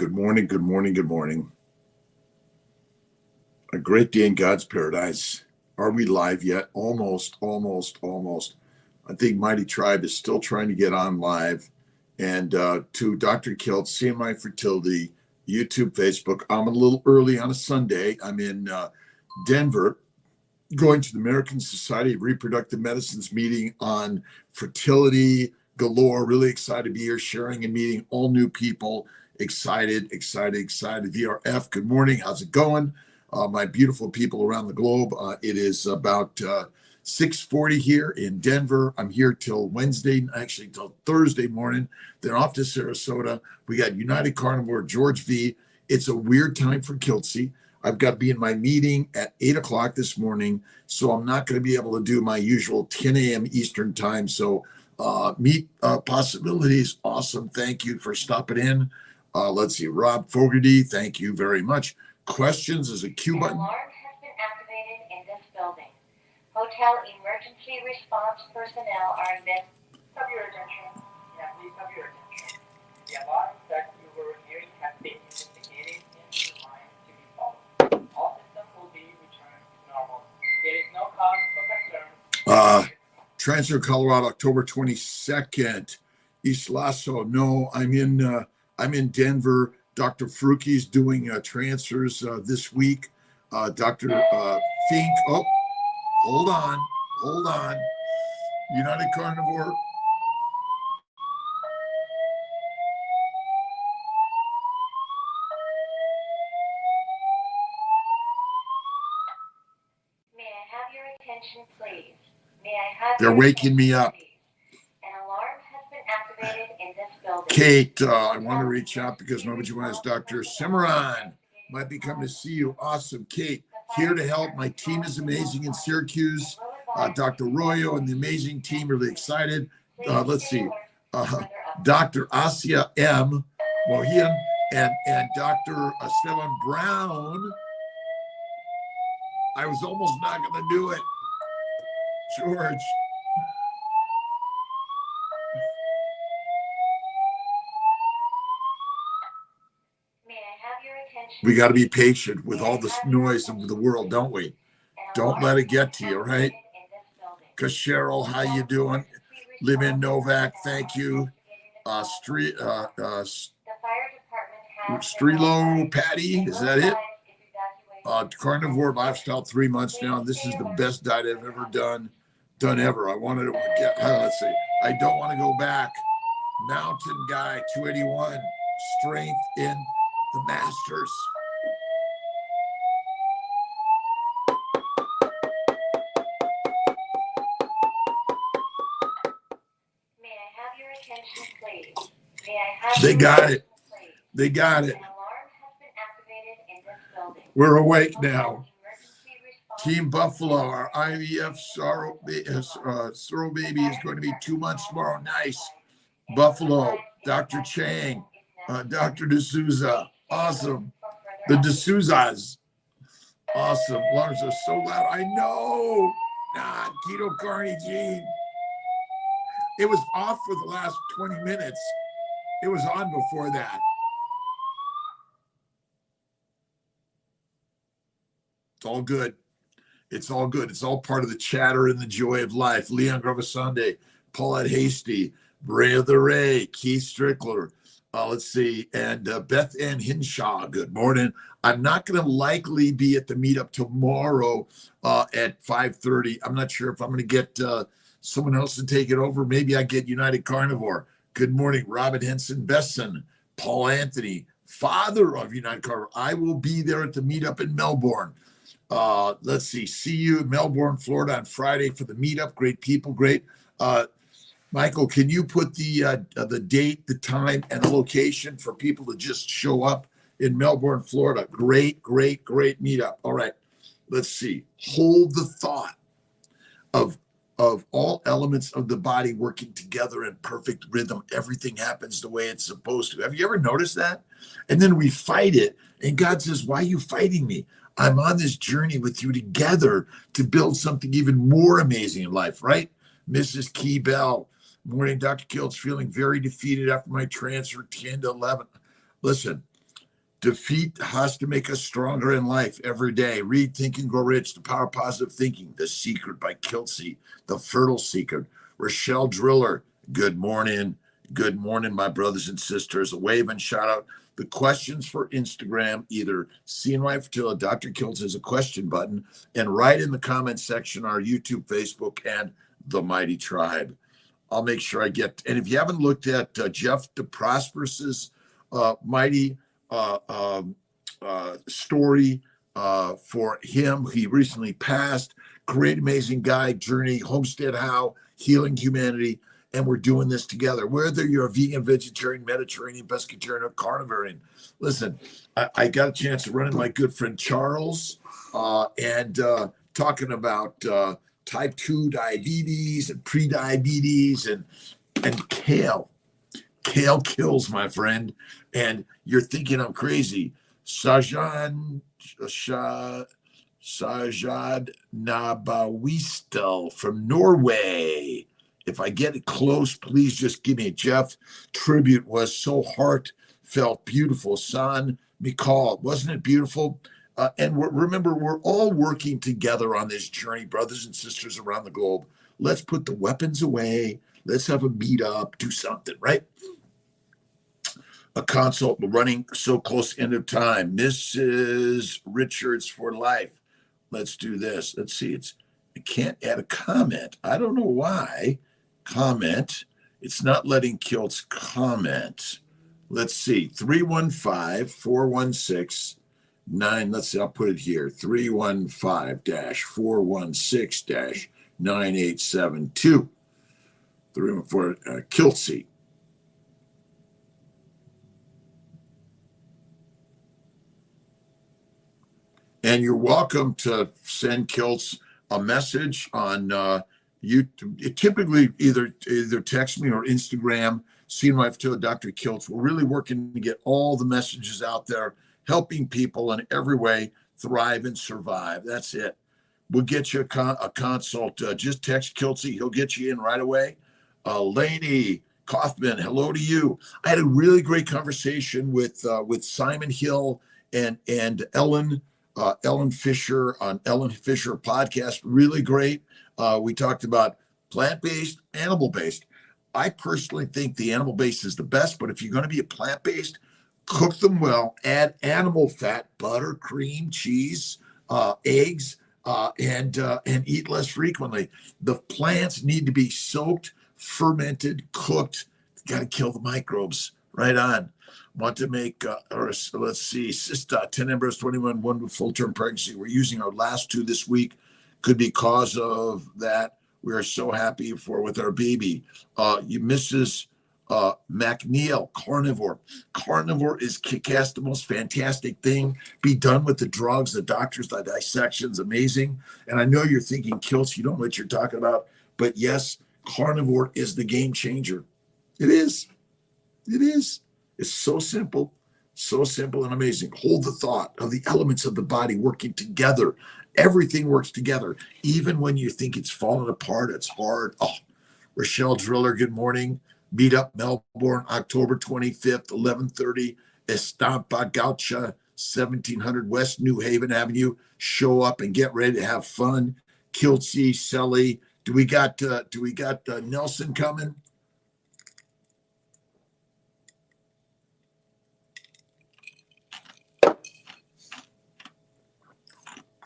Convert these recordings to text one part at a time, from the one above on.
Good morning, good morning, good morning. A great day in God's paradise. Are we live yet? Almost. I think Mighty Tribe is still trying to get on live. And to Dr.Kiltz, CMI Fertility, YouTube, Facebook. I'm a little early on a Sunday. I'm in Denver, going to the American Society of Reproductive Medicine's meeting on fertility galore. Really excited to be here, sharing and meeting all new people. Excited. VRF, good morning. How's it going? My beautiful people around the globe. It is about 6:40 here in Denver. I'm here till till Thursday morning. Then off to Sarasota. We got United Carnivore, George V. It's a weird time for Kiltzy. I've got to be in my meeting at 8 o'clock this morning, so I'm not going to be able to do my usual 10 a.m. Eastern time. So meet possibilities. Awesome. Thank you for stopping in. Let's see. Rob Fogarty, thank you very much. Questions is a Q button. An alarm has been activated in this building. Hotel emergency response personnel are in this. Have your attention. Yeah, please have your attention. The alarm that you were hearing has been investigated and designed to be followed. All systems will be returned to normal. There is no cause for concern. Transfer Colorado, October 22nd. East Lasso. No, I'm in Denver. Dr. Fruki's doing transfers this week. Dr. Fink. Oh, hold on. United Carnivore. May I have your attention, please? May I have They're your waking me up. please? An alarm has been activated in this building. Kate, I want to reach out because nobody wants Dr. Cimarron might be coming to see you. Awesome. Kate, here to help. My team is amazing in Syracuse. Dr. Royo and the amazing team, really excited. Let's see. Dr. Asia M. Mohian and Dr. Esteban Brown. I was almost not going to do it. George. We got to be patient with all this noise of the world, don't we? Don't let it get to you, right? Because Cheryl, how you doing? Live in Novak, thank you. Strelo Patty, is that it? Carnivore lifestyle, 3 months now. This is the best diet I've ever done ever. I wanted to get, let's see. I don't want to go back. Mountain guy, 281. Strength in the Masters. May I have your attention, please? May I have They got it. They got it. An alarm has been activated in this building. We're awake now. Team Buffalo, our IVF sorrow baby is going to be 2 months tomorrow. Nice. Buffalo, Dr. Chang, Dr. D'Souza. Awesome. The D'Souzas. Awesome. Alarms are so loud. I know. Keto Carney Gene. It was off for the last 20 minutes. It was on before that. It's all good. It's all good. It's all part of the chatter and the joy of life. Leon Gravasande, Paulette Hasty, Brother Ray, Keith Strickler. Let's see. And Beth Ann Hinshaw, good morning. I'm not going to likely be at the meetup tomorrow at 5:30. I'm not sure if I'm going to get someone else to take it over. Maybe I get United Carnivore. Good morning, Robin Henson Besson, Paul Anthony, father of United Carnivore. I will be there at the meetup in Melbourne. Let's see. See you in Melbourne, Florida on Friday for the meetup. Great people. Great. Michael, can you put the date, the time, and the location for people to just show up in Melbourne, Florida? Great meetup. All right. Let's see. Hold the thought of all elements of the body working together in perfect rhythm. Everything happens the way it's supposed to. Have you ever noticed that? And then we fight it. And God says, why are you fighting me? I'm on this journey with you together to build something even more amazing in life, right? Mrs. Key Bell, morning, Dr. Kiltz, feeling very defeated after my transfer 10 to 11. Listen, Defeat has to make us stronger in life every day. Read Think and Grow Rich, The Power of Positive Thinking, The Secret by Kiltz, The Fertile Secret. Rochelle Driller, good morning. Good morning, my brothers and sisters. A wave and shout out. The questions for Instagram, either CNY Fertility, Dr. Kiltz has a question button, and right in the comment section, our YouTube, Facebook, and the Mighty Tribe. I'll make sure I get, and if you haven't looked at Jeff DeProsperous's Mighty story for him, he recently passed. Great, amazing guy, journey, homestead how, healing humanity, and we're doing this together. Whether you're a vegan, vegetarian, Mediterranean, pescatarian, or carnivorian. Listen, I got a chance to run into my good friend Charles and talking about type 2 diabetes and pre-diabetes and kale. Kale kills, my friend. And you're thinking I'm crazy. Sajad Nabawistel from Norway. If I get it close, please just give me a Jeff. Tribute was so heartfelt, beautiful. San Mikal, wasn't it beautiful? And remember, we're all working together on this journey, brothers and sisters around the globe. Let's put the weapons away. Let's have a meetup, do something, right? A consult running so close, end of time. Mrs. Richards for life. Let's do this. Let's see. I can't add a comment. I don't know why. Comment. It's not letting Kiltz comment. Let's see. 315-416-9. Let's see. I'll put it here. 315-416-9872. 314 Kiltz. And you're welcome to send Kiltz a message on YouTube. Typically, either text me or Instagram. CNY Fertility, Dr. Kiltz. We're really working to get all the messages out there, helping people in every way thrive and survive. That's it. We'll get you a consult. Just text Kiltz. He'll get you in right away. Lainey Kaufman, hello to you. I had a really great conversation with Simon Hill and Ellen Fisher on Ellen Fisher podcast. Really great. We talked about plant-based, animal-based. I personally think the animal-based is the best, but if you're going to be a plant-based, cook them well, add animal fat, butter, cream, cheese, eggs, and eat less frequently. The plants need to be soaked, fermented, cooked. Got to kill the microbes. Right on. Want to make, let's see, Cysta, 10 embryos, 21, one with full-term pregnancy. We're using our last 2 this week. Could be cause of that. We are so happy with our baby. Mrs. McNeil, carnivore. Carnivore is kick-ass, the most fantastic thing. Be done with the drugs, the doctors, the dissections, amazing. And I know you're thinking, Kiltz, you don't know what you're talking about. But yes, carnivore is the game changer. It is. It is. It's so simple and amazing. Hold the thought of the elements of the body working together. Everything works together. Even when you think it's falling apart, it's hard. Oh, Rochelle Driller, good morning. Meetup Melbourne, October 25th, 11:30. Estampa Gaucha, 1700 West New Haven Avenue. Show up and get ready to have fun. Kiltz, Selly. Do we got Nelson coming?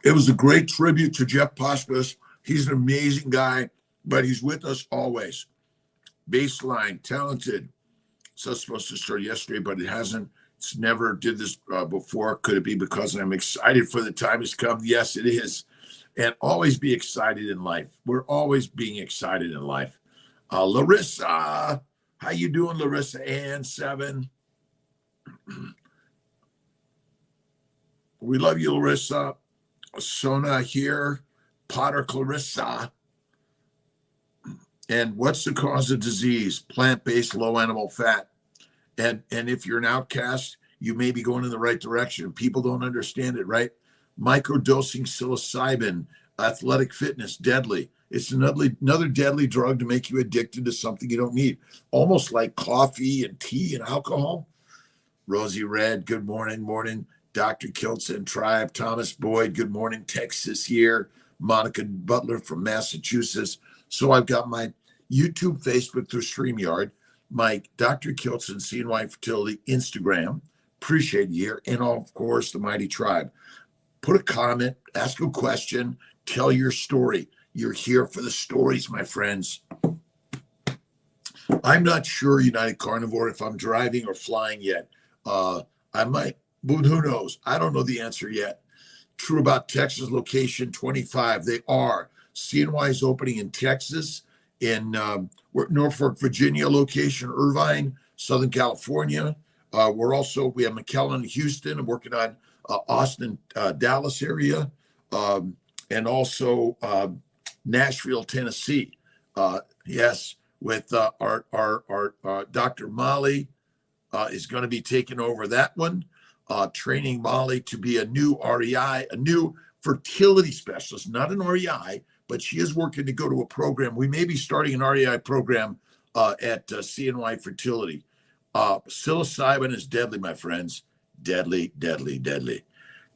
It was a great tribute to Jeff Pospis. He's an amazing guy, but he's with us always. Baseline, talented. So it's supposed to start yesterday, but it hasn't. It's never did this before. Could it be because I'm excited for the time has come? Yes, it is. And always be excited in life. We're always being excited in life. Larissa, how you doing, Larissa? And 7. We love you, Larissa. Sona here, Potter Clarissa. And what's the cause of disease? Plant-based, low animal fat. And if you're an outcast, you may be going in the right direction. People don't understand it, right? Microdosing psilocybin, athletic fitness, deadly. It's another deadly drug to make you addicted to something you don't need. Almost like coffee and tea and alcohol. Rosie Red, good morning. Dr. Kiltz and Tribe. Thomas Boyd, good morning. Texas here. Monica Butler from Massachusetts. So I've got my YouTube, Facebook through StreamYard, my Dr. Kiltz and CNY Fertility Instagram. Appreciate you here. And of course, the Mighty Tribe. Put a comment, ask a question, tell your story. You're here for the stories, my friends. I'm not sure, United Carnivore, if I'm driving or flying yet. I might, but who knows? I don't know the answer yet. True about Texas location 25. They are. CNY is opening in Texas, in Norfolk, Virginia location, Irvine, Southern California. We have McAllen, Houston. I'm working on Austin, Dallas area, and also Nashville, Tennessee. Yes, with our Dr. Molly is going to be taking over that one, training Molly to be a new REI, a new fertility specialist, not an REI, but she is working to go to a program. We may be starting an REI program at CNY Fertility. Psilocybin is deadly, my friends. Deadly.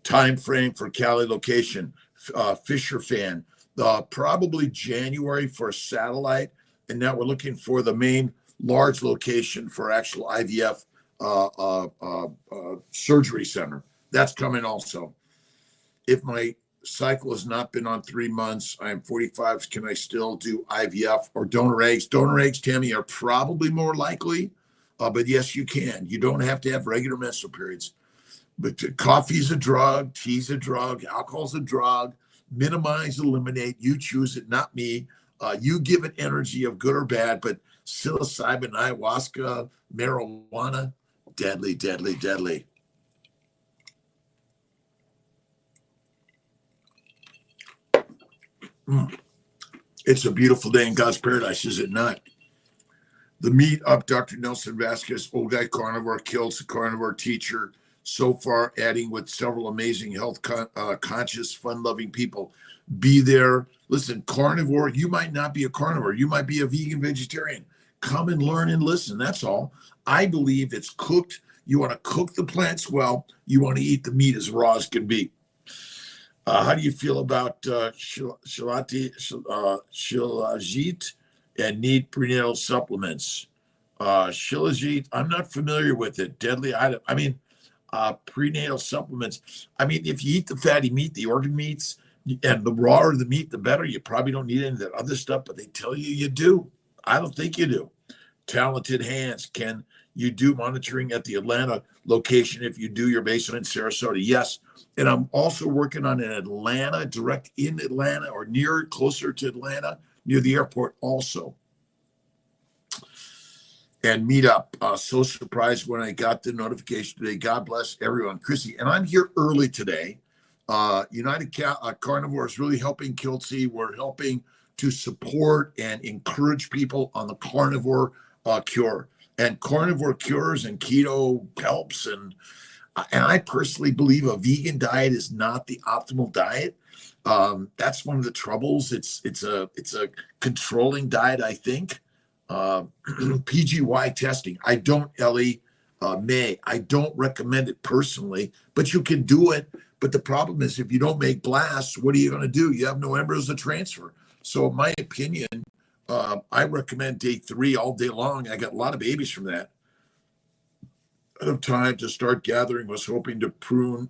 Time frame for Cali location, Fisher Fan, probably January for a satellite. And now we're looking for the main large location for actual IVF surgery center. That's coming also. If my cycle has not been on 3 months, I am 45. Can I still do IVF or donor eggs? Donor eggs, Tammy, are probably more likely. But yes, you can. You don't have to have regular menstrual periods. But coffee's a drug, tea's a drug, alcohol's a drug. Minimize, eliminate. You choose it, not me. You give it energy of good or bad, but psilocybin, ayahuasca, marijuana, deadly. It's a beautiful day in God's paradise, is it not? The Meetup, Dr. Nelson Vasquez, old guy carnivore, Kiltz, a carnivore teacher, so far adding with several amazing health conscious, fun-loving people. Be there. Listen, carnivore, you might not be a carnivore. You might be a vegan vegetarian. Come and learn and listen. That's all. I believe it's cooked. You want to cook the plants well. You want to eat the meat as raw as can be. How do you feel about Shilajit and need prenatal supplements? Shilajit, I'm not familiar with it. Deadly item. I mean, prenatal supplements. I mean, if you eat the fatty meat, the organ meats, and the rawer the meat, the better. You probably don't need any of that other stuff, but they tell you you do. I don't think you do. Talented Hands, can you do monitoring at the Atlanta location if you do your basement in Sarasota? Yes. And I'm also working on an Atlanta, direct in Atlanta or near, closer to Atlanta, near the airport also. And Meetup, so surprised when I got the notification today. God bless everyone. Chrissy, and I'm here early today. United Carnivore is really helping Kiltzy. We're helping to support and encourage people on the carnivore cure. And carnivore cures and keto helps. And I personally believe a vegan diet is not the optimal diet. That's one of the troubles. It's a controlling diet, I think. PGY testing. I don't, Ellie May. I don't recommend it personally, but you can do it. But the problem is, if you don't make blasts, what are you going to do? You have no embryos to transfer. So, in my opinion, I recommend day 3 all day long. I got a lot of babies from that. Out of time to start gathering. Was hoping to prune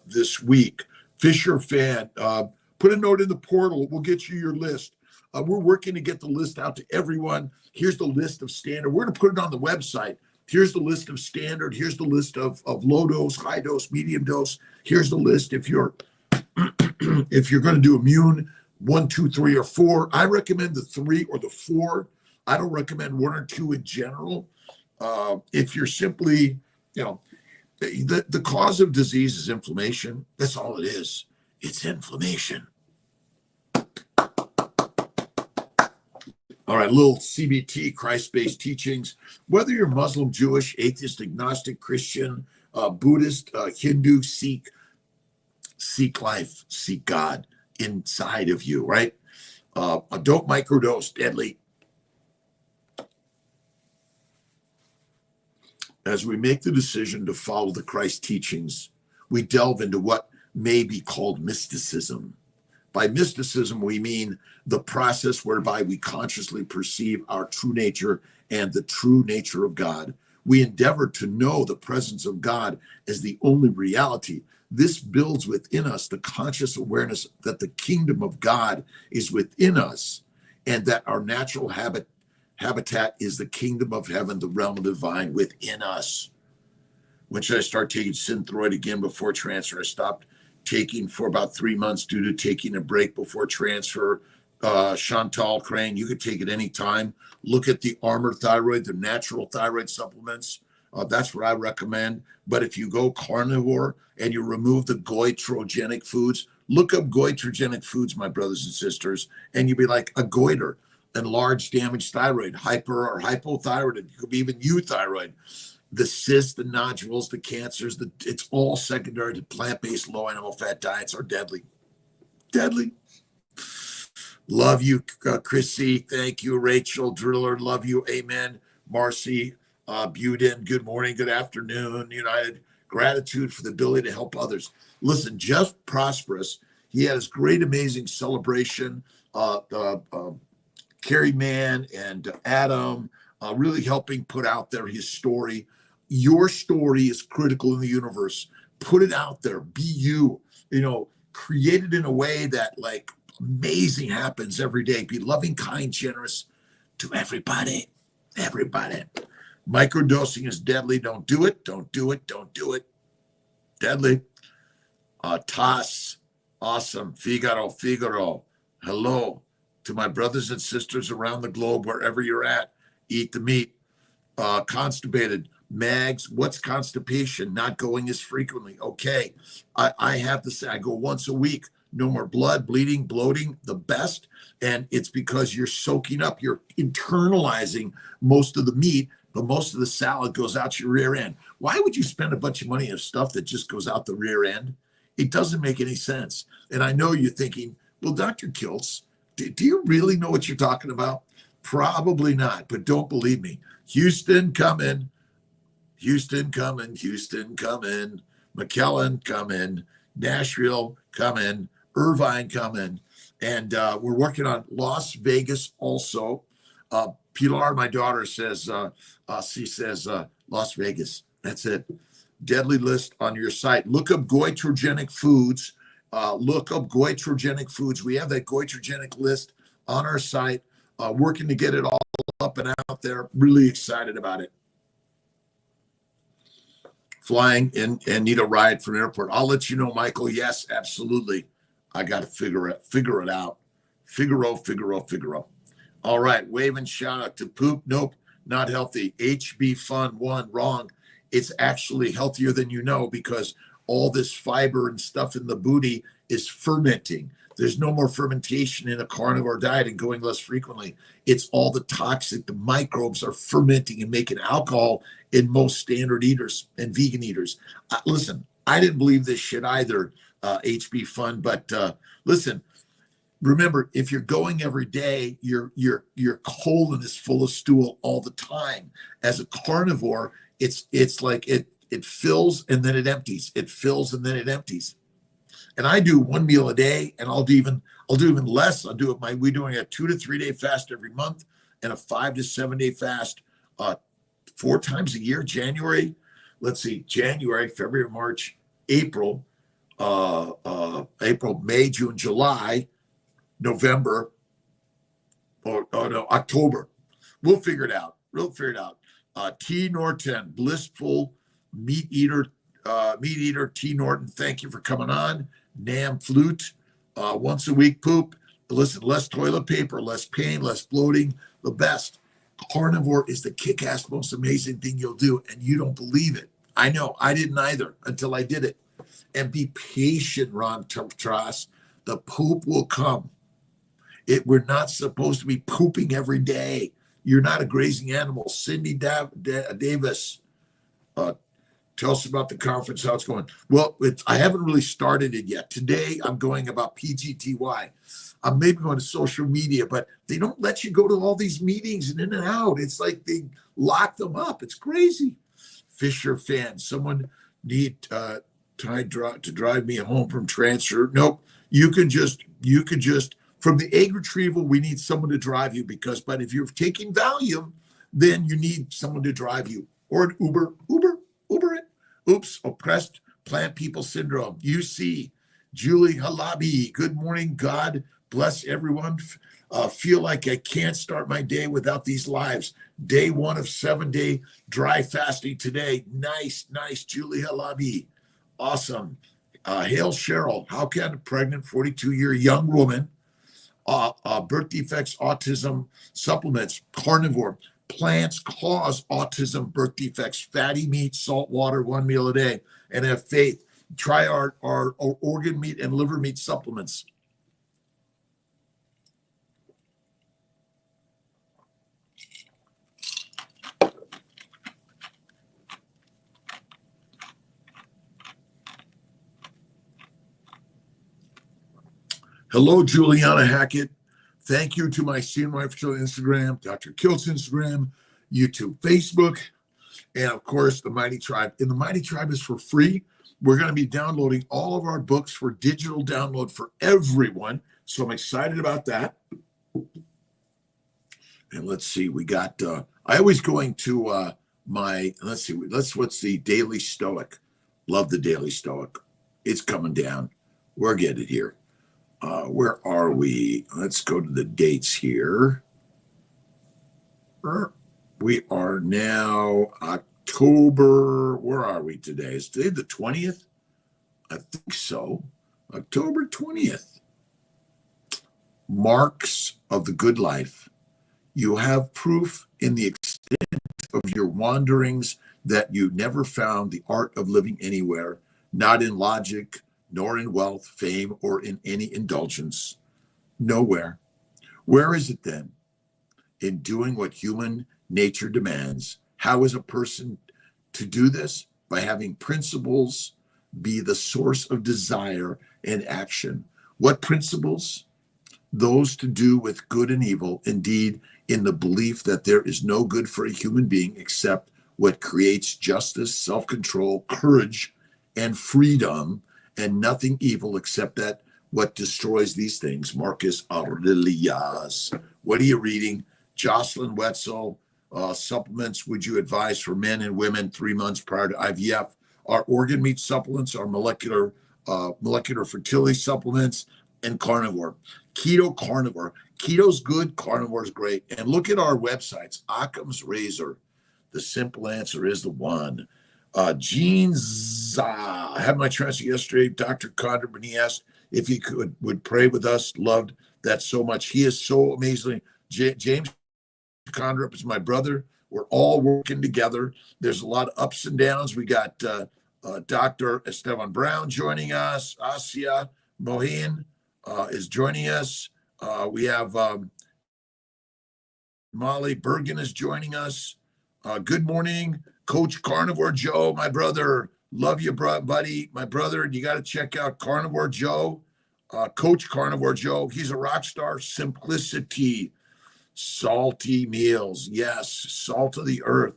this week. Fisher Fan, put a note in the portal. We'll get you your list. We're working to get the list out to everyone. Here's the list of standard. We're going to put it on the website. Here's the list of standard. Here's the list of low dose, high dose, medium dose. Here's the list if you're if you're going to do immune 1, 2, 3, or 4. I recommend the 3 or the 4. I don't recommend 1 or 2 in general. If you're simply, the cause of disease is inflammation. That's all it is. It's inflammation. All right, little CBT, Christ-based teachings. Whether you're Muslim, Jewish, atheist, agnostic, Christian, Buddhist, Hindu, Sikh, seek life, seek God inside of you, right? Don't microdose, deadly. As we make the decision to follow the Christ teachings, we delve into what may be called mysticism. By mysticism, we mean the process whereby we consciously perceive our true nature and the true nature of God. We endeavor to know the presence of God as the only reality. This builds within us the conscious awareness that the kingdom of God is within us and that our natural habitat is the kingdom of heaven, the realm of divine within us. When should I start taking Synthroid again before transfer? I stopped taking for about 3 months due to taking a break before transfer. Chantal Crane, you could take it anytime. Look at the Armor Thyroid, the natural thyroid supplements. That's what I recommend. But if you go carnivore and you remove the goitrogenic foods, look up goitrogenic foods, my brothers and sisters, and you'll be like a goiter, enlarged damaged thyroid, hyper or hypothyroid. It could be even euthyroid. The cysts, the nodules, the cancers, it's all secondary to plant-based low animal fat diets are deadly. Deadly. Love you, Chrissy. Thank you, Rachel Driller. Love you. Amen. Marcy Buden. Good morning. Good afternoon. United. Gratitude for the ability to help others. Listen, Jeff Prosperous, he had his great, amazing celebration. Carrie Mann and Adam really helping put out there his story. Your story is critical in the universe. Put it out there. Be you. Create it in a way that like amazing happens every day. Be loving, kind, generous to everybody. Everybody. Microdosing is deadly. Don't do it. Don't do it. Don't do it. Deadly. Toss. Awesome. Figaro. Hello to my brothers and sisters around the globe, wherever you're at. Eat the meat. Constipated. Mags, what's constipation? Not going as frequently. Okay. I have to say, I go once a week. No more blood, bleeding, bloating, the best. And it's because you're soaking up, you're internalizing most of the meat, but most of the salad goes out your rear end. Why would you spend a bunch of money on stuff that just goes out the rear end? It doesn't make any sense. And I know you're thinking, well, Dr. Kiltz, do you really know what you're talking about? Probably not, but don't believe me. Houston coming. Houston coming. Houston coming. McAllen coming. Nashville coming. Irvine coming. And we're working on Las Vegas also. Pilar, my daughter, says, she says Las Vegas. That's it. Deadly list on your site. Look up goitrogenic foods. Look up goitrogenic foods. We have that goitrogenic list on our site. Working to get it all up and out there. Really excited about it. Flying in and need a ride from airport. I'll let you know, Michael. Yes, absolutely. I got to figure it out. Figaro. All right. Wave and shout out to poop. Nope, not healthy. HB Fun 1, wrong. It's actually healthier than you know because all this fiber and stuff in the booty is fermenting. There's no more fermentation in a carnivore diet and going less frequently. It's all the toxic, the microbes are fermenting and making alcohol in most standard eaters and vegan eaters. Listen, I didn't believe this shit either, HB Fun, but listen, remember, if you're going every day, your colon is full of stool all the time. As a carnivore, it's like it fills and then it empties. It fills and then it empties. And I do one meal a day, and I'll do even less. We're doing a 2 to 3 day fast every month and a 5 to 7 day fast 4 times a year. January, February, March, April, May, June, July, November, October. We'll figure it out. T. Norton, blissful meat eater T. Norton. Thank you for coming on. Nam Flute, once a week poop. Listen, less toilet paper, less pain, less bloating, the best. Carnivore is the kick-ass, most amazing thing you'll do, and you don't believe it. I know, I didn't either until I did it. And be patient, Ron Trass. The poop will come. We're not supposed to be pooping every day. You're not a grazing animal. Cindy Davis, tell us about the conference, how it's going. Well, I haven't really started it yet. Today, I'm going about PGTY. I'm maybe going to social media, but they don't let you go to all these meetings and in and out. It's like they lock them up. It's crazy. Fisher fan. Someone need to drive me home from transfer. Nope. You could just from the egg retrieval, we need someone to drive you but if you're taking Valium, then you need someone to drive you, or an Uber it. Oops, oppressed plant people syndrome. UC, Julie Halabi. Good morning. God bless everyone. Feel like I can't start my day without these lives. Day 1 of 7-day dry fasting today. Nice, Julie Halabi. Awesome. Hail Cheryl. How can a pregnant 42-year young woman, birth defects, autism, supplements, carnivore, plants cause autism, birth defects, fatty meat, salt water, 1 meal a day, and have faith? Try our organ meat and liver meat supplements. Hello, Juliana Hackett. Thank you to my CNY Fertility Instagram, Dr.Kiltz Instagram, YouTube, Facebook, and of course, the Mighty Tribe. And the Mighty Tribe is for free. We're going to be downloading all of our books for digital download for everyone. So I'm excited about that. And let's see, we got, I always going to what's the Daily Stoic. Love the Daily Stoic. It's coming down. We'll get it here. Where are we? Let's go to the dates here. We are now October. Where are we today? Is today the 20th? I think so. October 20th. Marks of the good life. You have proof in the extent of your wanderings that you never found the art of living anywhere, not in logic, nor in wealth, fame, or in any indulgence. Nowhere. Where is it then? In doing what human nature demands. How is a person to do this? By having principles be the source of desire and action. What principles? Those to do with good and evil, indeed, in the belief that there is no good for a human being except what creates justice, self-control, courage, and freedom, and nothing evil except that what destroys these things. Marcus Aurelius. What are you reading? Jocelyn Wetzel. Supplements would you advise for men and women 3 months prior to IVF? Our organ meat supplements, our molecular fertility supplements, and carnivore. Keto carnivore. Keto's good, carnivore is great. And look at our websites. Occam's Razor. The simple answer is the one. Gene Zah. I had my transfer yesterday. Dr. Condor, when he asked if he would pray with us, loved that so much. He is so amazing. James Condor is my brother. We're all working together. There's a lot of ups and downs. We got Dr. Esteban Brown joining us. Asia Mohin is joining us. We have Molly Bergen is joining us. Good morning, Coach Carnivore Joe, my brother. Love you, buddy. My brother, you got to check out Carnivore Joe, Coach Carnivore Joe. He's a rock star. Simplicity, salty meals. Yes, salt of the earth.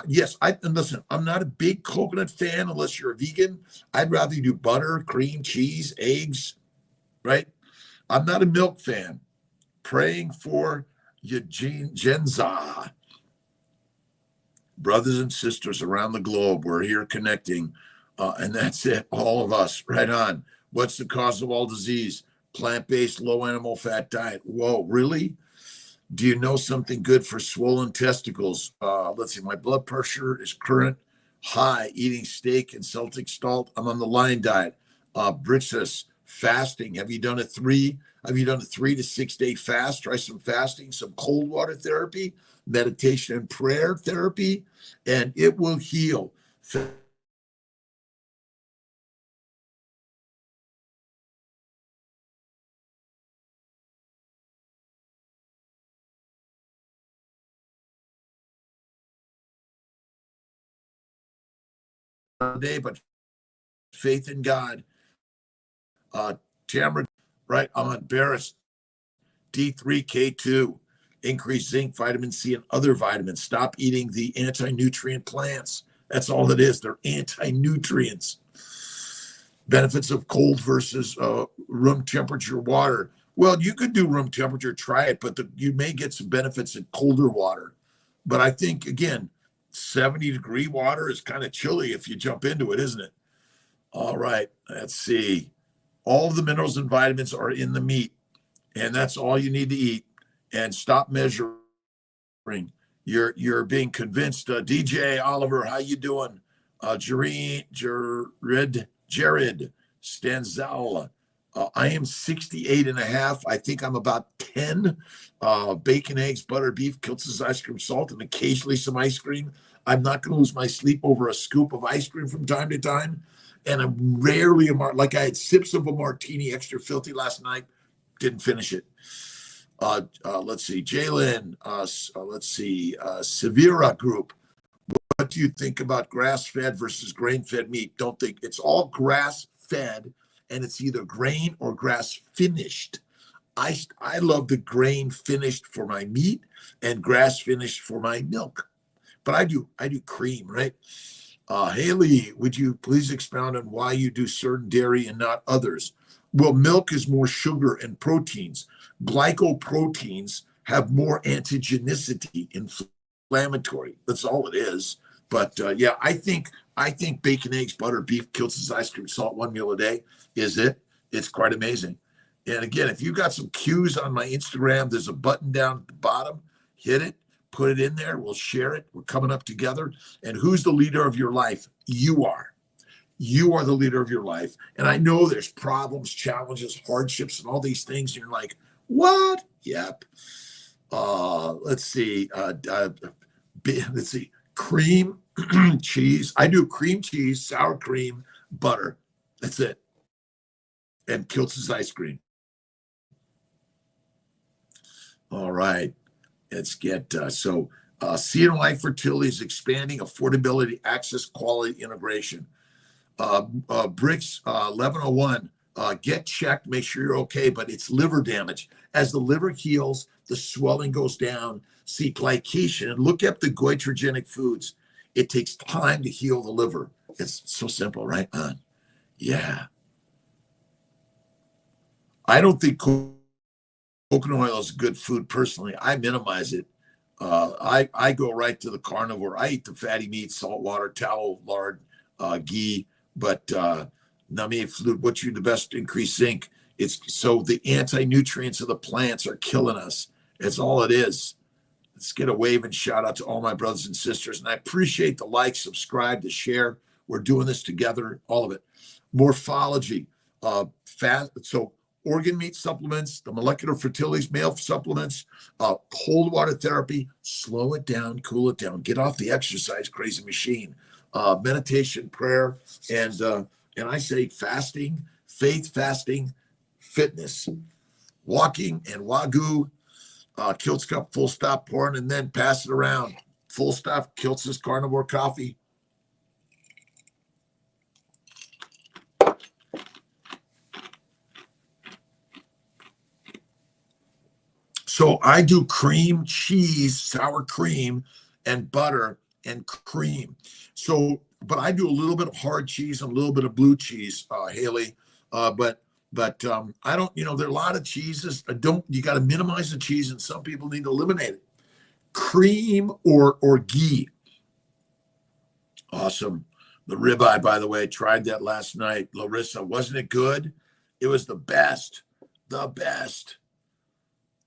Yes, and listen, I'm not a big coconut fan unless you're a vegan. I'd rather do butter, cream, cheese, eggs, right? I'm not a milk fan. Praying for Eugene Genza. Brothers and sisters around the globe, we're here connecting, and that's it, all of us, right on. What's the cause of all disease? Plant-based, low animal fat diet. Whoa, really? Do you know something good for swollen testicles? Let's see, my blood pressure is current high, eating steak and Celtic salt. I'm on the Lion diet. Britsis, fasting. Have you done a 3 to 6 day fast? Try some fasting, some cold water therapy, meditation and prayer therapy, and it will heal. Day, but faith in God. Tamara, right? I'm on Barris, D3, K2, increase zinc, vitamin C, and other vitamins. Stop eating the anti-nutrient plants. That's all it is. They're anti-nutrients. Benefits of cold versus room temperature water. Well, you could do room temperature, try it, but you may get some benefits in colder water. But I think, again, 70-degree water is kind of chilly if you jump into it, isn't it? All right, let's see. All of the minerals and vitamins are in the meat, and that's all you need to eat. And stop measuring. You're being convinced. DJ Oliver, how you doing? Jared Stanzel. I am 68 and a half. I think I'm about 10. Bacon, eggs, butter, beef, Kiltz's ice cream, salt, and occasionally some ice cream. I'm not going to lose my sleep over a scoop of ice cream from time to time. And I'm rarely, like I had sips of a martini, extra filthy last night. Didn't finish it. Let's see. Jalen, let's see. Severa Group. What do you think about grass-fed versus grain-fed meat? Don't think. It's all grass-fed, and it's either grain or grass-finished. I love the grain-finished for my meat and grass-finished for my milk. But I do cream, right? Haley, would you please expound on why you do certain dairy and not others? Well, milk is more sugar and proteins. Glycoproteins have more antigenicity, inflammatory. That's all it is. But yeah, I think bacon, eggs, butter, beef, Kiltz's ice cream, salt, one meal a day is it. It's quite amazing. And again, if you got some cues on my Instagram, there's a button down at the bottom. Hit it, put it in there. We'll share it. We're coming up together. And who's the leader of your life? You are. You are the leader of your life. And I know there's problems, challenges, hardships, and all these things. And you're like, what? Yep. Let's see. Let's see. Cream, cheese. I do cream cheese, sour cream, butter. That's it. And Kiltz's ice cream. All right. Let's get Seed and Life Fertility is expanding affordability, access, quality, integration. Bricks 1101. Get checked, make sure you're okay, but it's liver damage. As the liver heals, the swelling goes down. See glycation and look up the goitrogenic foods. It takes time to heal the liver. It's so simple, right? Yeah. I don't think coconut oil is good food personally. I minimize it. I go right to the carnivore. I eat the fatty meat, salt water, tallow, lard, ghee, but nami fluid, what's you the best increase zinc? It's so the anti-nutrients of the plants are killing us. It's all it is. Let's get a wave and shout out to all my brothers and sisters. And I appreciate the like, subscribe, the share. We're doing this together, all of it. Morphology, so organ meat supplements, the molecular fertilities, male supplements, cold water therapy, slow it down, cool it down, get off the exercise crazy machine, meditation, prayer, and I say fasting, faith, fasting, fitness, walking, and Wagyu, Kiltz Cup, full stop, pouring, and then pass it around. Full stop, Kiltz's carnivore coffee. So I do cream, cheese, sour cream, and butter and cream. So, but I do a little bit of hard cheese and a little bit of blue cheese, Haley. But I don't, there are a lot of cheeses. You got to minimize the cheese, and some people need to eliminate it. Cream or ghee. Awesome. The ribeye, by the way, tried that last night. Larissa, wasn't it good? It was the best. The best.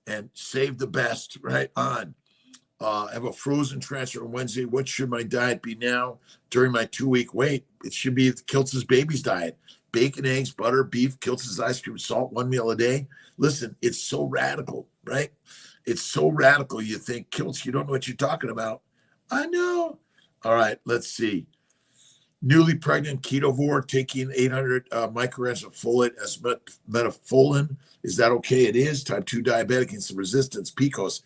And save the best, right on. I have a frozen transfer on Wednesday. What should my diet be now during my 2-week wait? It should be Kiltz's baby's diet. Bacon, eggs, butter, beef, Kiltz's ice cream, salt, 1 meal a day. Listen, it's so radical, right? It's so radical. You think, Kiltz, you don't know what you're talking about. I know. All right, let's see. Newly pregnant ketovore taking 800 micrograms of folate as metformin. Is that okay? It is. Type 2 diabetic and some resistance, PCOS.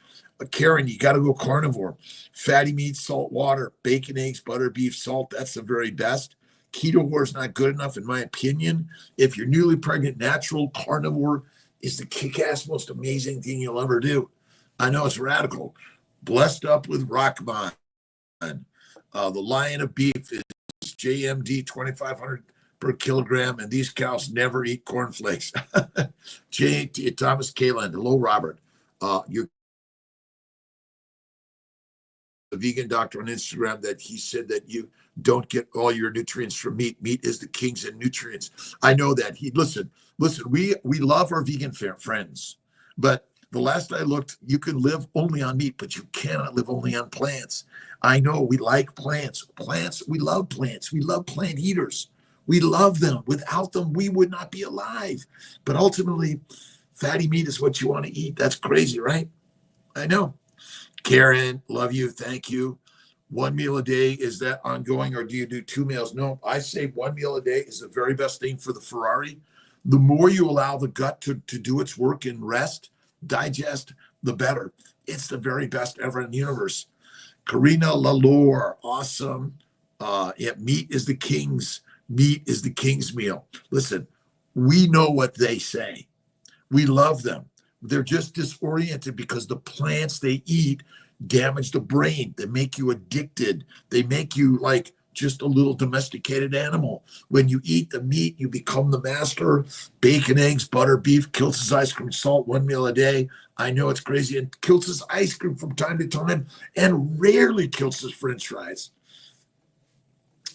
Karen, you got to go carnivore. Fatty meat, salt water, bacon, eggs, butter, beef, salt. That's the very best. Ketovore is not good enough, in my opinion. If you're newly pregnant, natural carnivore is the kick-ass, most amazing thing you'll ever do. I know it's radical. Blessed up with Rockman. The lion of beef is JMD 2,500 per kilogram, and these cows never eat cornflakes. Thomas Kaland, hello, Robert. You're the vegan doctor on Instagram that he said that you don't get all your nutrients from meat. Meat is the kings in nutrients. I know that. Listen, we love our vegan friends, but the last I looked, you can live only on meat, but you cannot live only on plants. I know we like plants. We love plants. We love plant eaters. We love them. Without them, we would not be alive. But ultimately, fatty meat is what you want to eat. That's crazy, right? I know. Karen, love you. Thank you. 1 meal a day, is that ongoing, or do you do 2 meals? No, I say 1 meal a day is the very best thing for the Ferrari. The more you allow the gut to do its work and rest, digest, the better. It's the very best ever in the universe. Karina Lalore, awesome. Meat is the king's. Meat is the king's meal. Listen, we know what they say. We love them. They're just disoriented because the plants they eat damage the brain. They make you addicted. They make you like just a little domesticated animal. When you eat the meat, you become the master. Bacon, eggs, butter, beef, Kiltz's ice cream, salt, 1 meal a day. I know it's crazy. And Kiltz's ice cream from time to time, and rarely Kiltz's French fries.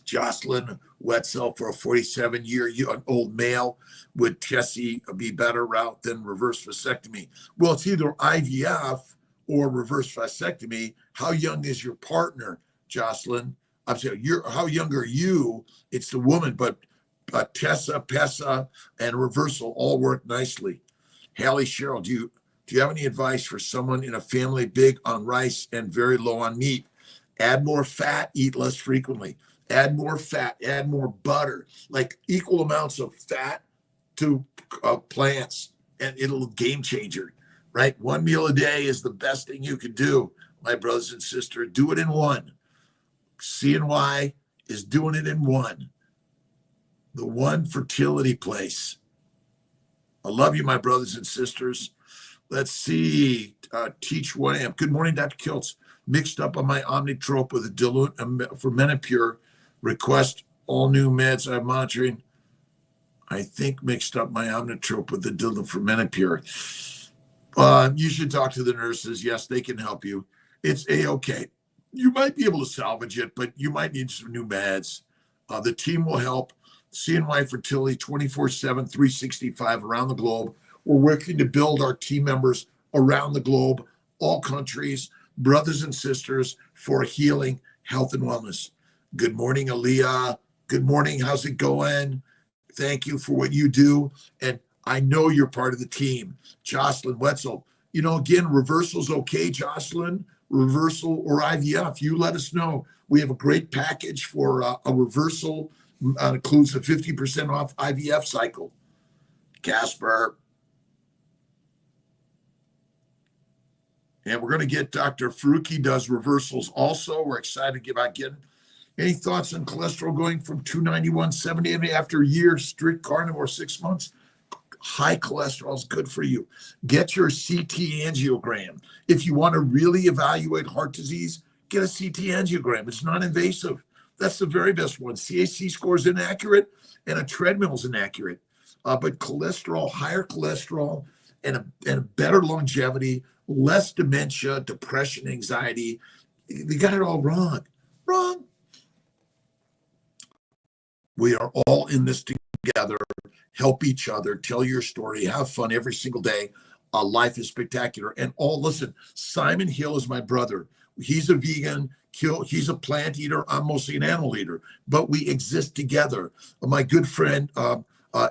Jocelyn Wetzel, for a 47-year-old male, would Tessie be better route than reverse vasectomy? Well, it's either IVF or reverse vasectomy. How young is your partner, Jocelyn? I'm saying, how young are you? It's the woman, but Tessa, PESA, and reversal all work nicely. Hallie Cheryl, do you have any advice for someone in a family big on rice and very low on meat? Add more fat, eat less frequently. Add more fat, add more butter, like equal amounts of fat to plants, and it'll game changer, right? 1 meal a day is the best thing you can do, my brothers and sisters. Do it in one. CNY is doing it in one. The one fertility place. I love you, my brothers and sisters. Let's see. Teach 1am. Good morning, Dr. Kiltz. Mixed up on my Omnitrope with a dilute for Menopure. Request all new meds I'm monitoring. I think mixed up my Omnitrope with the dilute for Menopure. You should talk to the nurses. Yes, they can help you. It's A-okay. You might be able to salvage it, but you might need some new meds. The team will help. CNY Fertility 24/7, 365 around the globe. We're working to build our team members around the globe, all countries, brothers and sisters, for healing, health, and wellness. Good morning, Aaliyah. Good morning. How's it going? Thank you for what you do. And I know you're part of the team. Jocelyn Wetzel. Again, reversal's okay, Jocelyn. Reversal or IVF, you let us know. We have a great package for a reversal. Includes a 50% off IVF cycle. Casper. And we're going to get Dr. Faruqi does reversals also. We're excited about getting. Any thoughts on cholesterol going from 291/70 after a year, strict carnivore, 6 months? High cholesterol is good for you. Get your CT angiogram. If you want to really evaluate heart disease, get a CT angiogram. It's non-invasive. That's the very best one. CAC score is inaccurate, and a treadmill is inaccurate. But cholesterol, higher cholesterol, and a better longevity, less dementia, depression, anxiety. They got it all wrong. Wrong. We are all in this together. Help each other. Tell your story. Have fun every single day. Life is spectacular. And listen, Simon Hill is my brother. He's a vegan. He's a plant eater. I'm mostly an animal eater. But we exist together. My good friend,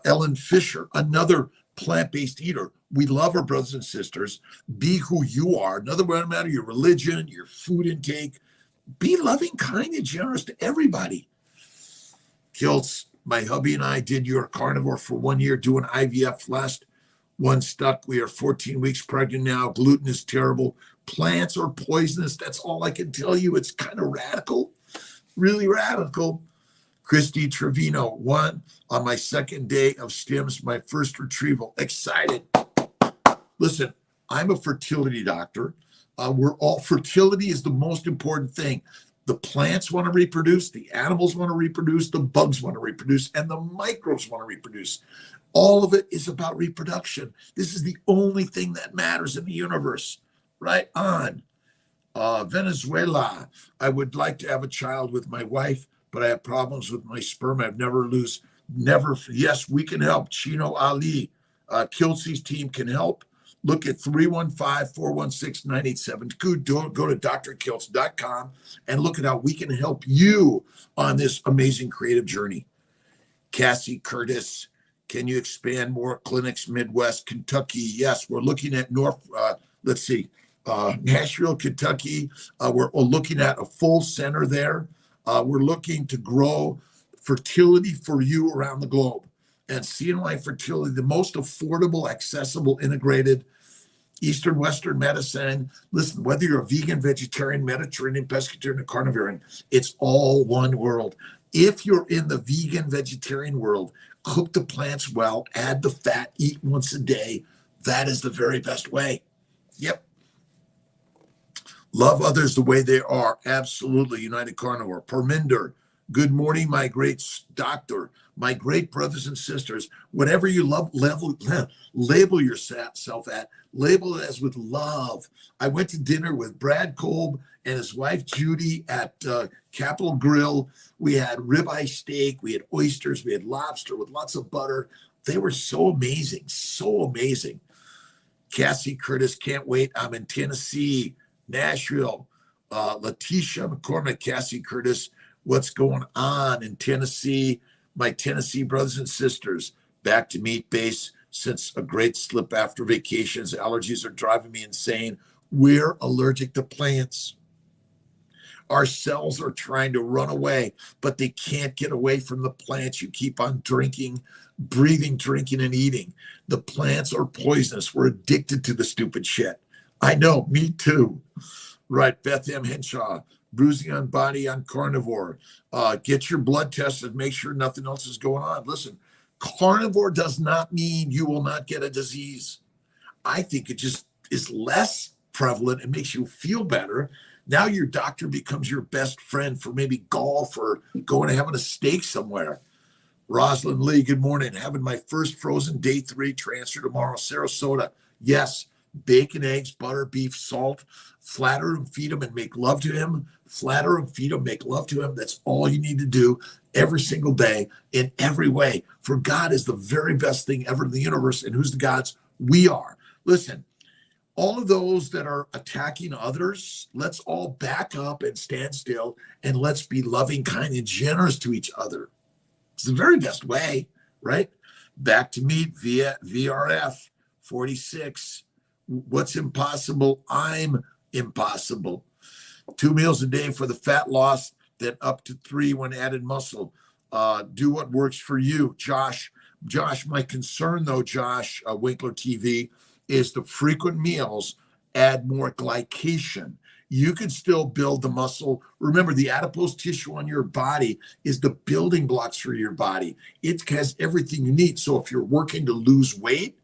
Ellen Fisher, another plant-based eater. We love our brothers and sisters. Be who you are. Doesn't matter your religion, your food intake. Be loving, kind, and generous to everybody. Kiltz, my hubby and I did your carnivore for 1 year, doing IVF. Last one stuck. We are 14 weeks pregnant now. Gluten is terrible. Plants are poisonous. That's all I can tell you. It's kind of radical, really radical. Christy Trevino, 1 on my second day of stims, my first retrieval. Excited. Listen, I'm a fertility doctor. Fertility is the most important thing. The plants want to reproduce, the animals want to reproduce, the bugs want to reproduce, and the microbes want to reproduce. All of it is about reproduction. This is the only thing that matters in the universe. Right on. Venezuela. I would like to have a child with my wife, but I have problems with my sperm. I've never. Yes, we can help. Chino Ali. Kiltz's team can help. Look at 315-416-9872. Go to drkiltz.com and look at how we can help you on this amazing creative journey. Cassie Curtis, can you expand more clinics, Midwest, Kentucky? Yes, we're looking at Nashville, Kentucky. We're looking at a full center there. We're looking to grow fertility for you around the globe. And CNY Fertility, the most affordable, accessible, integrated Eastern Western medicine. Listen, whether you're a vegan, vegetarian, Mediterranean, pescatarian, or carnivore, it's all one world. If you're in the vegan, vegetarian world, cook the plants well, add the fat, eat once a day. That is the very best way. Yep. Love others the way they are. Absolutely. United Carnivore. Perminder. Good morning, my great doctor, my great brothers and sisters. Whatever you label yourself at, label it as with love. I went to dinner with Brad Kolb and his wife, Judy, at Capitol Grill. We had ribeye steak, we had oysters, we had lobster with lots of butter. They were so amazing, so amazing. Cassie Curtis, can't wait. I'm in Tennessee, Nashville. Letitia McCormick, Cassie Curtis, what's going on in Tennessee? My Tennessee brothers and sisters, back to meat base since a great slip after vacations. Allergies are driving me insane. We're allergic to plants. Our cells are trying to run away, but they can't get away from the plants. You keep on drinking, breathing, drinking, and eating. The plants are poisonous. We're addicted to the stupid shit. I know, me too. Right, Beth M. Henshaw. Bruising on body on carnivore. Get your blood tested. Make sure nothing else is going on. Listen, carnivore does not mean you will not get a disease. I think it just is less prevalent. It makes you feel better. Now your doctor becomes your best friend for maybe golf or going and having a steak somewhere. Rosalind Lee, good morning. Having my first frozen day 3 transfer tomorrow. Sarasota, yes. Bacon, eggs, butter, beef, salt. Flatter him, feed him, and make love to him. Flatter him, feed him, make love to him. That's all you need to do every single day in every way. For God is the very best thing ever in the universe. And who's the gods? We are. Listen, all of those that are attacking others, let's all back up and stand still, and let's be loving, kind, and generous to each other. It's the very best way, right? Back to meat via VRF 46. What's impossible? I'm impossible. 2 meals a day for the fat loss, then up to 3 when added muscle. Do what works for you. Josh, my concern though, Josh, Winkler TV, is the frequent meals add more glycation. You can still build the muscle. Remember, the adipose tissue on your body is the building blocks for your body. It has everything you need. So if you're working to lose weight,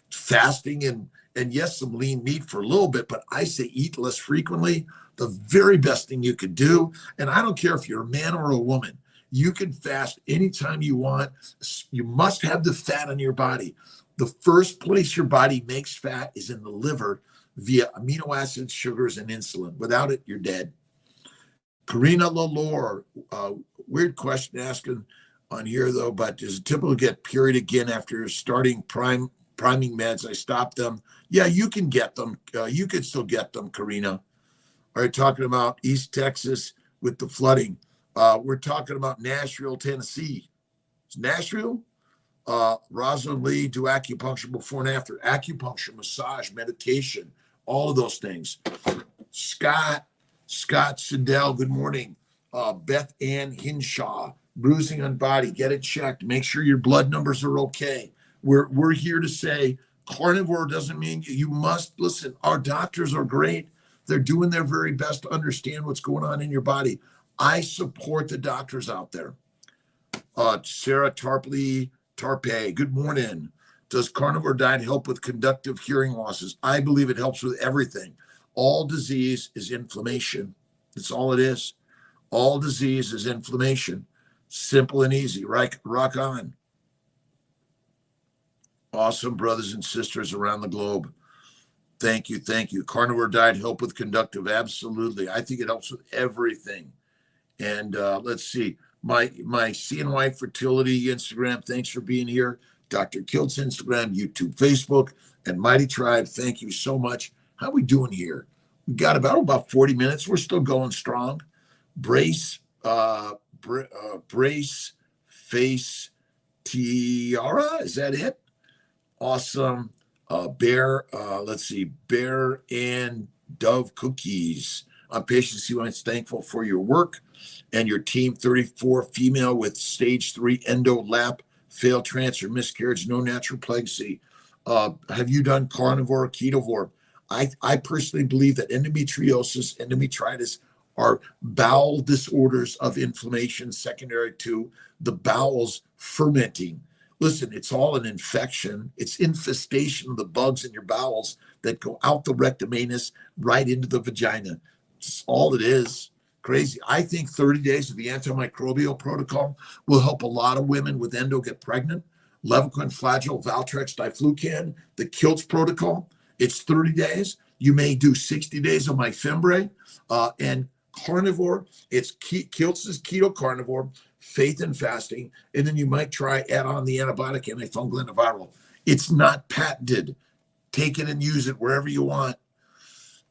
fasting and yes, some lean meat for a little bit, but I say eat less frequently, the very best thing you could do. And I don't care if you're a man or a woman, you can fast anytime you want. You must have the fat on your body. The first place your body makes fat is in the liver via amino acids, sugars, and insulin. Without it, you're dead. Karina Lalore, weird question asking on here though, but is it typical to get period again after starting priming meds? I stopped them. Yeah, you can get them. You can still get them, Karina. Are you talking about East Texas with the flooding? We're talking about Nashville, Tennessee. It's Nashville? Rosalind Lee, do acupuncture before and after. Acupuncture, massage, meditation, all of those things. Scott Sindel, good morning. Beth Ann Hinshaw, bruising on body, get it checked. Make sure your blood numbers are okay. We're here to say carnivore doesn't mean you must listen. Our doctors are great. They're doing their very best to understand what's going on in your body. I support the doctors out there. Sarah Tarpe, good morning. Does carnivore diet help with conductive hearing losses? I believe it helps with everything. All disease is inflammation. That's all it is. All disease is inflammation. Simple and easy. Right? Rock on. Awesome brothers and sisters around the globe. Thank you. Thank you. Carnivore diet help with conductive. Absolutely. I think it helps with everything. And let's see. My CNY Fertility Instagram. Thanks for being here. Dr. Kiltz Instagram, YouTube, Facebook, and Mighty Tribe. Thank you so much. How we doing here? We got about 40 minutes. We're still going strong. Brace Face Tiara. Is that it? Awesome. Bear and Dove Cookies. I'm patient C1's thankful for your work and your team. 34 female with stage 3 endo lap, failed transfer, miscarriage, no natural pregnancy. Have you done carnivore or ketovore? I personally believe that endometriosis, endometritis are bowel disorders of inflammation secondary to the bowels fermenting. Listen, it's all an infection. It's infestation of the bugs in your bowels that go out the rectum anus right into the vagina. It's all it is. Crazy. I think 30 days of the antimicrobial protocol will help a lot of women with endo get pregnant. Levaquin, Flagyl, Valtrex, Diflucan, the Kiltz protocol. It's 30 days. You may do 60 days of myfembree and carnivore. It's Kiltz's keto carnivore, faith and fasting, and then you might try add on the antibiotic, antifungal, antiviral. It's not patented. Take it and use it wherever you want.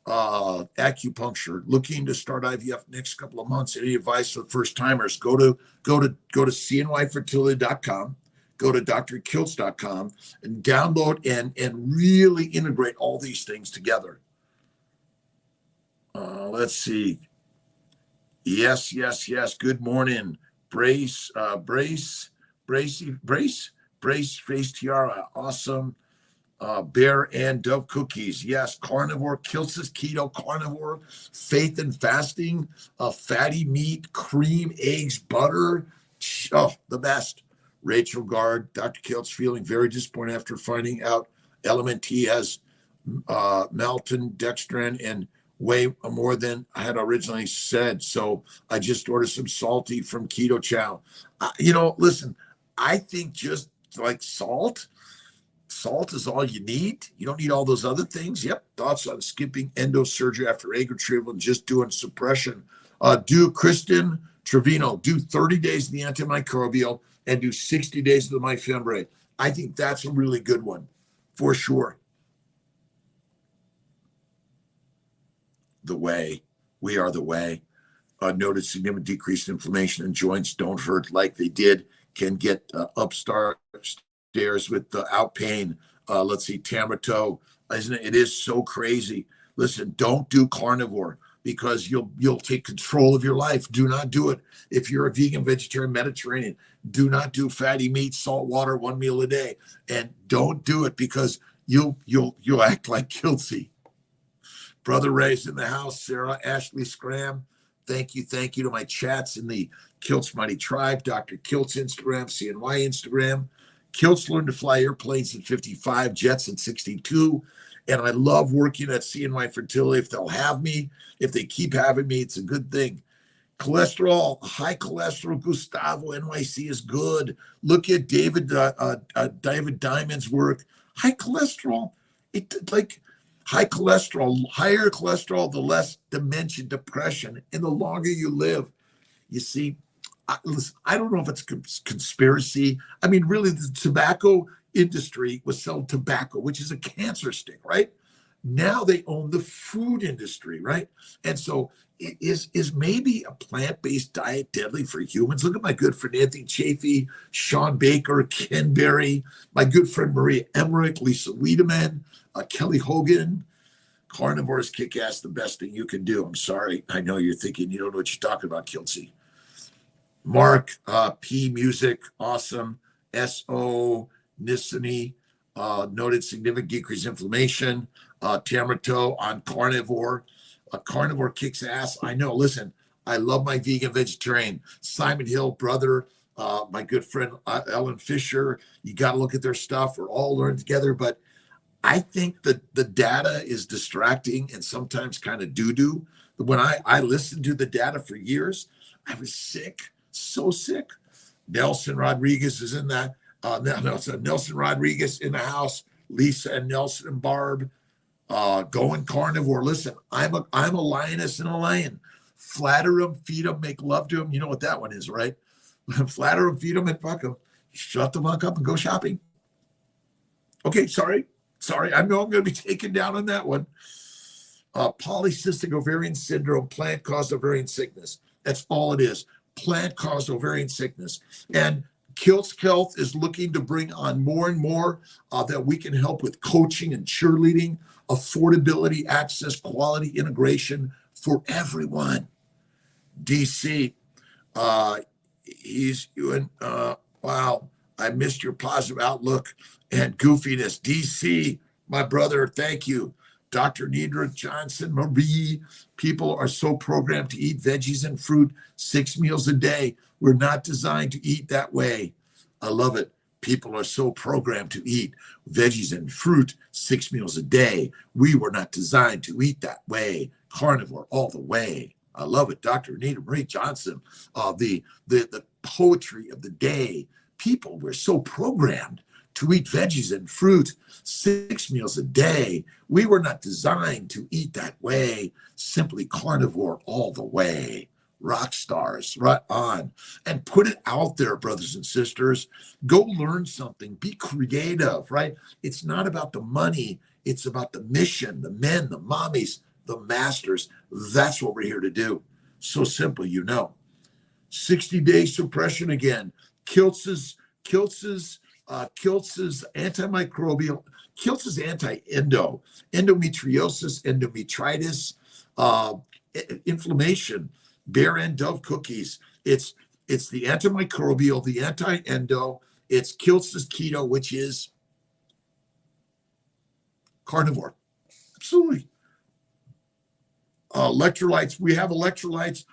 Acupuncture, looking to start IVF next couple of months. Any advice for first timers? Go to cnyfertility.com, go to Dr.Kiltz.com and download and really integrate all these things together. Let's see. Yes. Good morning. Brace Face Tiara. Awesome. Bear and Dove Cookies. Yes. Carnivore. Kiltz's keto carnivore. Faith and fasting. Fatty meat, cream, eggs, butter. Oh, the best. Rachel Gard. Dr. Kiltz feeling very disappointed after finding out Element T has maltodextrin and way more than I had originally said. So I just ordered some salty from Keto Chow. Listen, I think just like salt is all you need. You don't need all those other things. Yep. Thoughts on skipping endo surgery after egg retrieval and just doing suppression. Do Kristen Trevino, do 30 days of the antimicrobial and do 60 days of the myfembree. I think that's a really good one for sure. The way. We are the way. Noted significant decrease in inflammation and joints don't hurt like they did. Can get upstairs without pain. Let's see, Tamarato. Isn't it? It is so crazy. Listen, don't do carnivore because you'll take control of your life. Do not do it. If you're a vegan, vegetarian, Mediterranean, do not do fatty meat, salt water, 1 meal a day. And don't do it because you'll act like Kiltzy. Brother Ray's in the house. Sarah, Ashley Scram. Thank you to my chats in the Kiltz Mighty Tribe, Dr. Kiltz Instagram, CNY Instagram. Kiltz learned to fly airplanes at 55, jets at 62. And I love working at CNY Fertility. If they'll have me, if they keep having me, it's a good thing. Cholesterol, high cholesterol, Gustavo, NYC is good. Look at David Diamond's work. High cholesterol, higher cholesterol, the less dementia, depression, and the longer you live. You see, I don't know if it's a conspiracy. I mean, really, the tobacco industry was selling tobacco, which is a cancer stick, right? Now they own the food industry, right? And so is maybe a plant-based diet deadly for humans? Look at my good friend Anthony Chafee, Sean Baker, Ken Berry, my good friend Maria Emmerich, Lisa Wiedemann, Kelly Hogan. Carnivores kick ass, the best thing you can do. I'm sorry. I know you're thinking you don't know what you're talking about, Kiltzy. Mark, P Music, awesome. S.O. Nissany, noted significant decrease in inflammation. Tamarato on carnivore. Carnivore kicks ass. I know. Listen, I love my vegan vegetarian. Simon Hill, brother, my good friend Ellen Fisher. You got to look at their stuff. We're all learning together. But I think that the data is distracting and sometimes kind of doo-doo. When I listened to the data for years, I was sick, so sick. Nelson Rodriguez is in that. Nelson Rodriguez in the house. Lisa and Nelson and Barb. Going carnivore. Listen, I'm a lioness and a lion. Flatter them, feed them, make love to them. You know what that one is, right? Flatter them, feed them, and fuck them. Shut the fuck up and go shopping. Okay, sorry. I know I'm going to be taken down on that one. Polycystic ovarian syndrome, plant-caused ovarian sickness. That's all it is. Plant-caused ovarian sickness. And Kiltz Health is looking to bring on more and more that we can help with coaching and cheerleading, affordability, access, quality, integration for everyone. DC, he's doing, wow, I missed your positive outlook and goofiness. DC, my brother, thank you. Dr. Nidra Johnson, Marie, people are so programmed to eat veggies and fruit 6 meals a day. We're not designed to eat that way. I love it. People are so programmed to eat veggies and fruit 6 meals a day. We were not designed to eat that way. Carnivore all the way. I love it. Dr. Anita Marie Johnson, the poetry of the day. People were so programmed to eat veggies and fruit 6 meals a day. We were not designed to eat that way. Simply carnivore all the way. Rock stars, right on. And put it out there, brothers and sisters. Go learn something. Be creative, right? It's not about the money. It's about the mission, the men, the mommies, the masters. That's what we're here to do. So simple, you know. 60-day suppression again. Kiltz's antimicrobial, Kiltz's anti-endo, endometriosis, endometritis, inflammation, Bear and Dove cookies. It's the antimicrobial, the anti-endo. It's Kiltz's keto, which is carnivore. Absolutely. Electrolytes. We have electrolytes.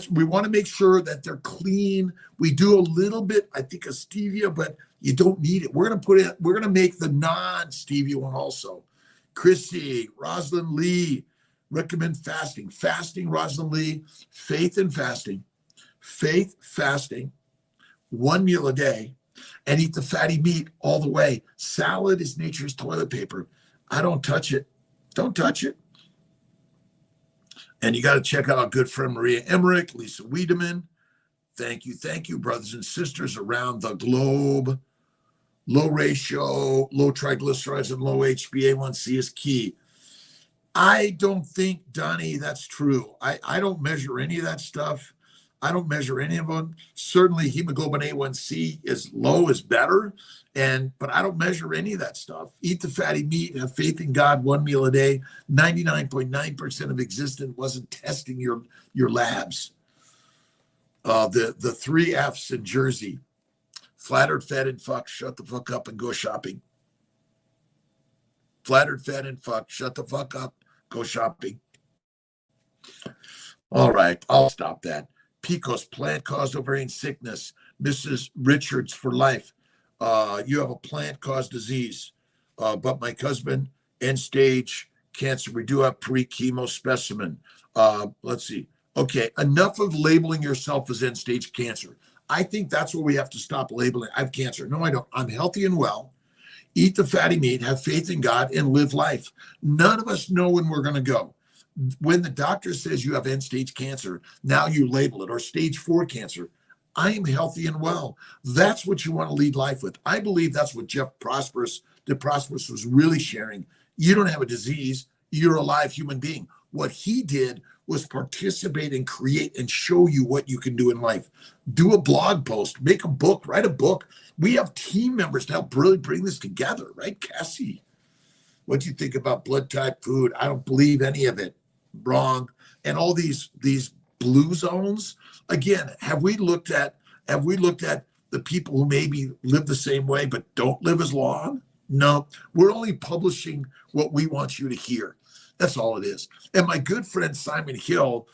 We want to make sure that they're clean. We do a little bit, I think, of stevia, but you don't need it. We're going to make the non-stevia one also. Chrissy, Rosalind Lee, recommend fasting. Fasting, Rosalind Lee, faith and fasting. Faith, fasting, 1 meal a day, and eat the fatty meat all the way. Salad is nature's toilet paper. I don't touch it. Don't touch it. And you got to check out our good friend Maria Emmerich, Lisa Wiedemann. Thank you, brothers and sisters around the globe. Low ratio, low triglycerides, and low HbA1c is key. I don't think, Donnie, that's true. I don't measure any of that stuff. I don't measure any of them. Certainly hemoglobin A1c is low is better, but I don't measure any of that stuff. Eat the fatty meat, have faith in God, 1 meal a day. 99.9% of existence wasn't testing your labs. The 3 F's in Jersey. Flattered, fed, and fuck. Shut the fuck up and go shopping. Flattered, fed, and fuck. Shut the fuck up. Go shopping. All right, I'll stop that. PCOS, plant-caused ovarian sickness. Mrs. Richards for life. You have a plant-caused disease. But my husband, end-stage cancer. We do have pre-chemo specimen. Let's see. Okay, enough of labeling yourself as end-stage cancer. I think that's where we have to stop labeling. I have cancer. No, I don't. I'm healthy and well. Eat the fatty meat, have faith in God, and live life. None of us know when we're going to go. When the doctor says you have end-stage cancer, now you label it, or stage 4 cancer. I am healthy and well. That's what you want to lead life with. I believe that's what Jeff Prosperous was really sharing. You don't have a disease. You're a live human being. What he did was participate and create and show you what you can do in life. Do a blog post, make a book, write a book. We have team members to help really bring this together, right, Cassie? What do you think about blood type food? I don't believe any of it. Wrong. And all these blue zones. Again, have we looked at the people who maybe live the same way but don't live as long? No, we're only publishing what we want you to hear. That's all it is. And my good friend Simon Hill,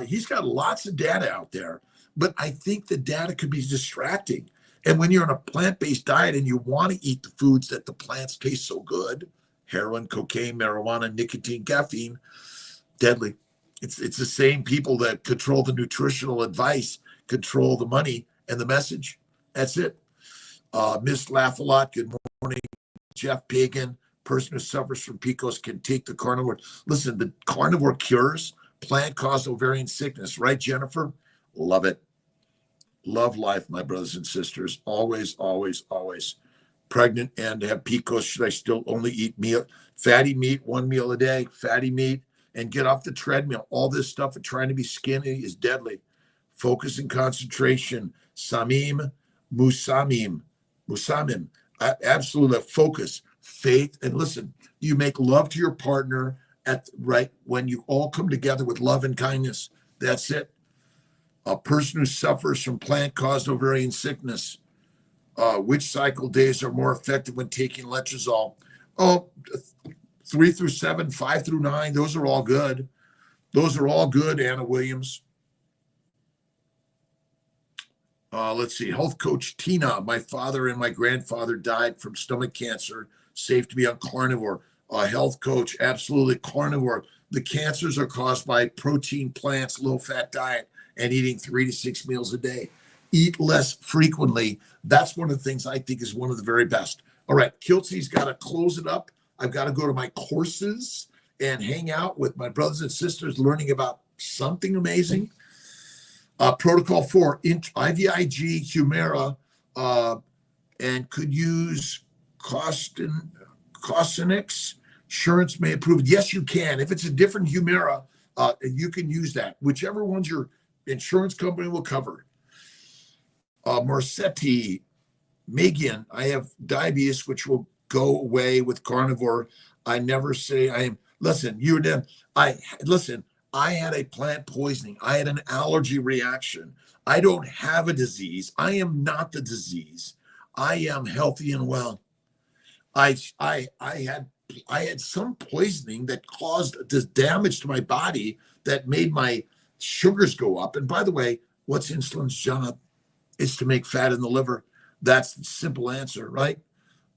he's got lots of data out there, but I think the data could be distracting. And when you're on a plant-based diet and you want to eat the foods that the plants taste so good, heroin, cocaine, marijuana, nicotine, caffeine, deadly. It's the same people that control the nutritional advice, control the money and the message. That's it. Miss Laugh-A-Lot, good morning. Jeff Pagan, person who suffers from PCOS can take the carnivore. Listen, the carnivore cures plant-caused ovarian sickness, right, Jennifer? Love it. Love life, my brothers and sisters. Always, always, always. Pregnant and have PCOS, should I still only eat fatty meat, 1 meal a day, fatty meat, and get off the treadmill? All this stuff of trying to be skinny is deadly. Focus and concentration. Samim, musamim. Absolute focus, faith, and listen, you make love to your partner when you all come together with love and kindness. That's it. A person who suffers from plant-caused ovarian sickness, which cycle days are more effective when taking letrozole? 3 through 7, 5 through 9, those are all good. Those are all good, Anna Williams. Let's see, health coach Tina, my father and my grandfather died from stomach cancer. Safe to be on carnivore. Health coach, absolutely carnivore. The cancers are caused by protein, plants, low-fat diet, and eating 3 to 6 meals a day. Eat less frequently. That's one of the things I think is one of the very best. All right, Kiltzy's got to close it up. I've got to go to my courses and hang out with my brothers and sisters learning about something amazing. Protocol 4, IVIG, Humira, and could use Costinix. Insurance may approve it. Yes, you can. If it's a different Humira, you can use that. Whichever ones your insurance company will cover. Marcetti, Megan, I have diabetes, which will go away with carnivore. I never say I am. Listen, I had a plant poisoning. I had an allergy reaction. I don't have a disease. I am not the disease. I am healthy and well. I had some poisoning that caused this damage to my body that made my sugars go up. And by the way, what's insulin's job? It's to make fat in the liver. That's the simple answer, right?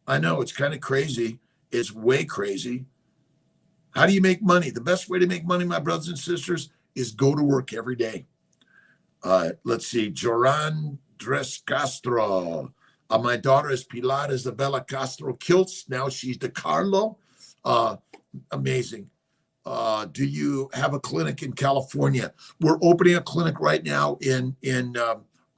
I know it's kind of crazy. It's way crazy. How do you make money? The best way to make money, my brothers and sisters, is go to work every day. Let's see. Joran Dres Castro. My daughter is Pilar Isabella Castro Kiltz. Now she's DeCarlo. Amazing. Do you have a clinic in California? We're opening a clinic right now in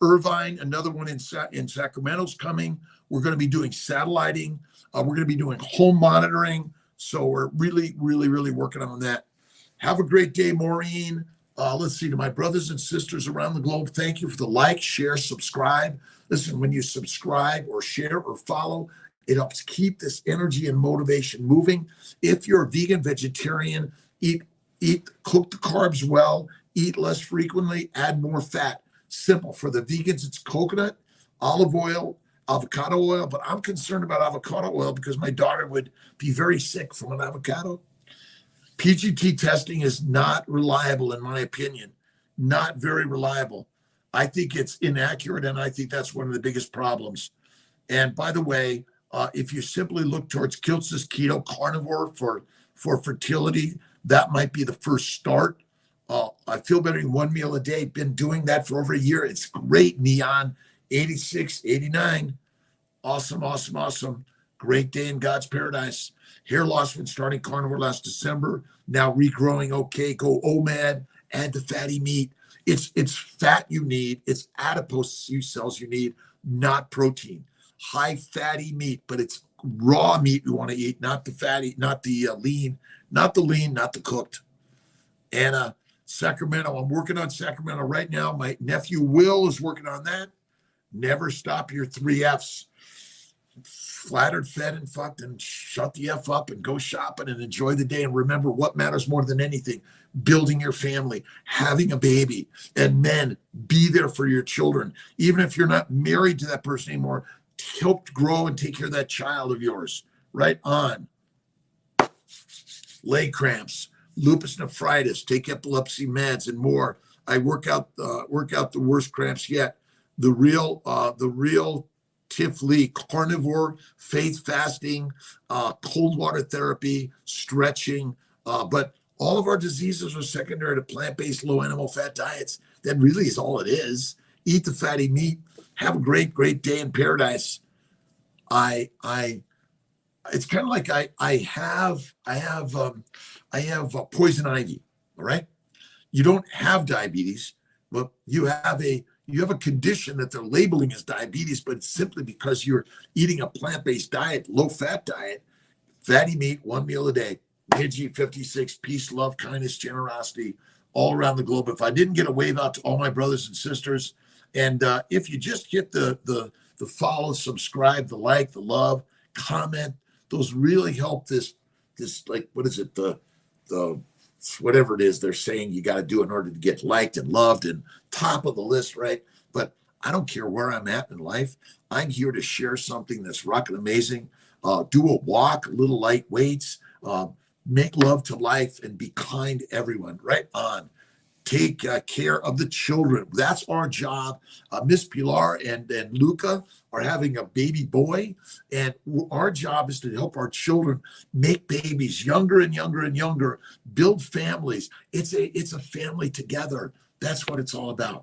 Irvine. Another one in Sacramento's coming. We're going to be doing satelliting. We're going to be doing home monitoring. So we're really, really, really working on that. Have a great day, Maureen. Let's see, to my brothers and sisters around the globe, thank you for the like, share, subscribe. Listen, when you subscribe or share or follow, it helps keep this energy and motivation moving. If you're a vegan, vegetarian, cook the carbs well, eat less frequently, add more fat. Simple. For the vegans, it's coconut, olive oil, avocado oil, but I'm concerned about avocado oil because my daughter would be very sick from an avocado. PGT testing is not reliable, in my opinion. Not very reliable. I think it's inaccurate, and I think that's one of the biggest problems. And by the way, if you simply look towards Kiltz's keto carnivore for fertility, that might be the first start. I feel better in 1 meal a day. Been doing that for over a year. It's great. Neon 86, 89. Awesome, awesome, awesome. Great day in God's paradise. Hair loss when starting carnivore last December. Now regrowing okay. Go OMAD. Add the fatty meat. It's fat you need. It's adipose cells you need, not protein. High fatty meat, but it's raw meat you want to eat, not the fatty, not the lean, not the cooked. And Sacramento, I'm working on Sacramento right now. My nephew Will is working on that. Never stop your 3 F's. Flattered, fed, and fucked, and shut the F up and go shopping and enjoy the day. And remember what matters more than anything: building your family, having a baby. And men, be there for your children. Even if you're not married to that person anymore, help grow and take care of that child of yours. Right on. Leg cramps, lupus nephritis, take epilepsy meds, and more. I work out the worst cramps yet. The real Tifley, carnivore, faith fasting, cold water therapy, stretching, but All of our diseases are secondary to plant-based, low animal fat diets. That really is all it is. Eat the fatty meat. Have a great, great day in paradise. It's kind of like I have poison ivy. All right. You don't have diabetes, but you have a condition that they're labeling as diabetes, but it's simply because you're eating a plant-based diet, low-fat diet, fatty meat, 1 meal a day, Midgie 56, peace, love, kindness, generosity, all around the globe. If I didn't get a wave out to all my brothers and sisters, and if you just hit the follow, subscribe, the like, the love, comment, those really help this like, what is it, the whatever it is they're saying you got to do in order to get liked and loved and top of the list, right? But I don't care where I'm at in life. I'm here to share something that's rocking amazing. Do a walk, a little light weights, make love to life, and be kind to everyone. Right on. Take care of the children. That's our job. Miss Pilar and Luca are having a baby boy, and our job is to help our children make babies younger and younger and younger, build families. It's a family together. That's what it's all about.